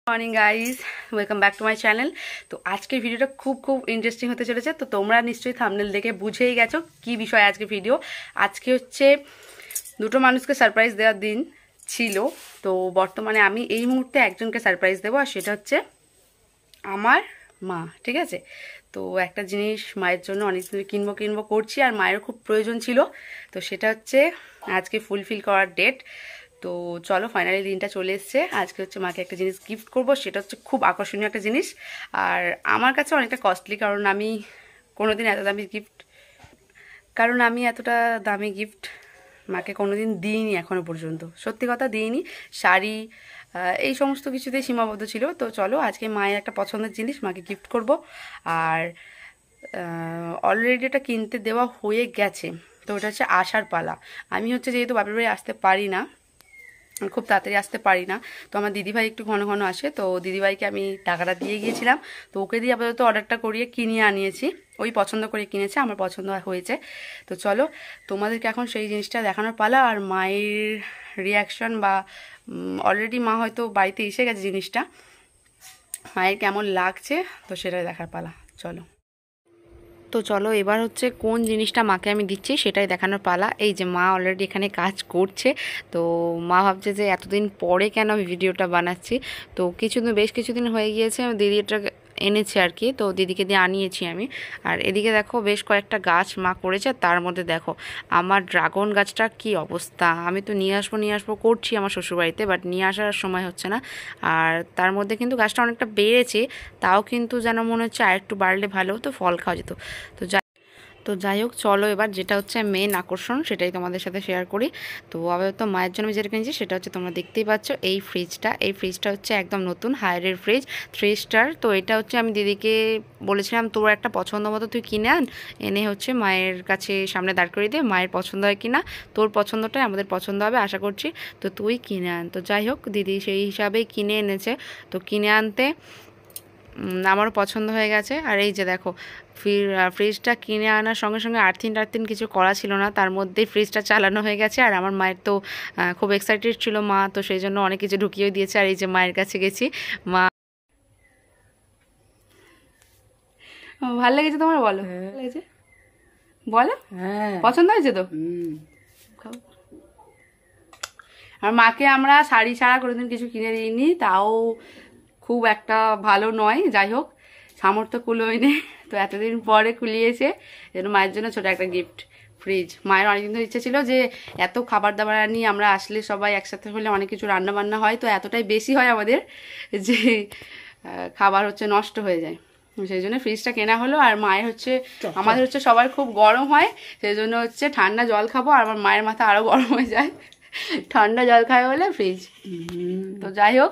Morning guys, welcome back to my channel. তো আজকের ভিডিওটা খুব ইন্টারেস্টিং হতে চলেছে। তো তোমরা নিশ্চয়ই থাম্বনেল দেখে বুঝেই গেছো কি বিষয় আজকে ভিডিও। আজকে হচ্ছে দুটো মানুষকে সারপ্রাইজ দেওয়ার দিন ছিল। তো বর্তমানে আমি এই মুহূর্তে একজনকে সারপ্রাইজ দেবো, আর সেটা হচ্ছে আমার মা। ঠিক আছে, তো একটা জিনিস মায়ের জন্য অনেক দিন কিনবো করছি, আর মায়েরও খুব প্রয়োজন ছিল। তো সেটা হচ্ছে আজকে ফুলফিল করার ডেট। তো চলো, ফাইনালি দিনটা চলে এসছে। আজকে হচ্ছে মাকে একটা জিনিস গিফট করব, সেটা হচ্ছে খুব আকর্ষণীয় একটা জিনিস, আর আমার কাছে অনেকটা কস্টলি, কারণ আমি কোনোদিন এতটা দামি গিফট মাকে কোনোদিন দিইনি এখনো পর্যন্ত। সত্যি কথা দিইনি। শাড়ি এই সমস্ত কিছুতেই সীমাবদ্ধ ছিল। তো চলো, আজকে মায়ের একটা পছন্দের জিনিস মাকে গিফট করব। আর অলরেডি এটা কিনতে দেওয়া হয়ে গেছে। তো ওটা হচ্ছে আসার পালা। আমি হচ্ছে যেহেতু বাপের বাড়ি আসতে পারি না, খুব তাড়াতাড়ি আসতে পারি না, তো আমার দিদিভাই একটু ঘন ঘন আসে। তো দিদিভাইকে আমি টাকাটা দিয়ে গিয়েছিলাম, তো ওকে দিয়ে আপাতত অর্ডারটা করিয়ে কিনিয়ে আনিয়েছি। ওই পছন্দ করে কিনেছে, আমার পছন্দ হয়েছে। তো চলো, তোমাদেরকে এখন সেই জিনিসটা দেখানোর পালা। আর মায়ের রিয়াকশন, বা অলরেডি মা হয়তো বাড়িতে এসে গেছে জিনিসটা, মায়ের কেমন লাগছে তো সেটাই দেখার পালা। চলো, তো চলো এবার হচ্ছে কোন জিনিসটা মাকে আমি দিচ্ছি সেটাই দেখানোর পালা। এই যে মা অলরেডি এখানে কাজ করছে। তো মা ভাবছে যে এতদিন পরে কেন আমি ভিডিওটা বানাচ্ছি। তো বেশ কিছুদিন হয়ে গিয়েছে দিদি এটা এনেছে আর কি, তো দিদিকে দিয়ে আনিয়েছি আমি। আর এদিকে দেখো বেশ কয়েকটা গাছ মা করেছে, তার মধ্যে দেখো আমার ড্রাগন গাছটা কি অবস্থা। আমি তো নিয়ে আসবো করছি আমার শ্বশুরবাড়িতে, বাট নিয়ে আসার সময় হচ্ছে না। আর তার মধ্যে কিন্তু গাছটা অনেকটা বেড়েছে, তাও কিন্তু যেন মনে হচ্ছে আর একটু বাড়লে ভালো হতো, ফল খাওয়া যেত। তো যাই হোক, চলো এবার যেটা হচ্ছে মেন আকর্ষণ সেটাই তোমাদের সাথে শেয়ার করি। তো আপাতত মায়ের জন্য যেটা কিনেছি সেটা হচ্ছে তোমরা দেখতেই পাচ্ছ এই ফ্রিজটা হচ্ছে একদম নতুন হায়ারের ফ্রিজ, 3 স্টার। তো এটা হচ্ছে আমি দিদিকে বলেছিলাম তোর একটা পছন্দ মতো তুই কিনে এনে হচ্ছে মায়ের কাছে সামনে দাঁড় করিয়ে দিয়ে মায়ের পছন্দ হয় কিনা, তোর পছন্দটাই আমাদের পছন্দ হবে আশা করছি, তো তুই কিনে আন। তো যাই হোক, দিদি সেই হিসাবেই কিনে এনেছে। তো কিনে আনতে আমারও পছন্দ হয়ে গেছে। আর এই যে দেখো, ফ্রিজটা কিনে আনার সঙ্গে সঙ্গে আর্থিন কিছু করা ছিল না, তার মধ্যেই ফ্রিজটা চালানো হয়ে গেছে। আর আমার মায়ের তো খুব এক্সাইটেড ছিল মা, তো সেই জন্য অনেক কিছু ঢুকিয়ে দিয়েছে। আর এই যে মায়ের কাছে গেছি, মা ভালো লেগেছে তোমার? বলো, লেগেছে বলো। হ্যাঁ, পছন্দ হয়েছে তো। আর মাকে আমরা শাড়ি ছাড়া কোনোদিন কিছু কিনে দিইনি, তাও খুব একটা ভালো নয়। যাই হোক, সামর্থ্য কুলোয়নি, তো এতদিন পরে কুলিয়েছে, যেন মায়ের জন্য ছোট একটা গিফট ফ্রিজ। মায়ের অনেকদিন ধরে ইচ্ছে ছিল যে এত খাবার দাবার আনি, আমরা আসলে সবাই একসাথে হলে অনেক কিছু রান্না বান্না হয়, তো এতটাই বেশি হয় আমাদের যে খাবার হচ্ছে নষ্ট হয়ে যায়। সেই জন্য ফ্রিজটা কেনা হলো। আর মায়ের হচ্ছে, আমাদের হচ্ছে সবার খুব গরম হয়, সেই জন্য হচ্ছে ঠান্ডা জল খাবো, আর আমার মায়ের মাথা আরও গরম হয়ে যায় ঠান্ডা জল খায় বলে ফ্রিজ। তো যাই হোক,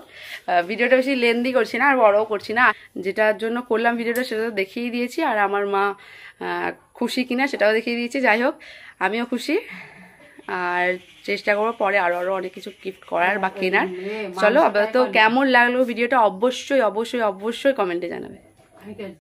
ভিডিওটা বেশি লেন্দি করছি না আর বড়ও করছি না। যেটার জন্য করলাম ভিডিওটা সেটা তো দেখিয়ে দিয়েছি, আর আমার মা খুশি কিনা সেটাও দেখিয়ে দিয়েছি। যাই হোক, আমিও খুশি, আর চেষ্টা করবো পরে আরো অনেক কিছু গিফট করার বা কেনার। চলো, আপাতত কেমন লাগলো ভিডিওটা অবশ্যই কমেন্টে জানাবে।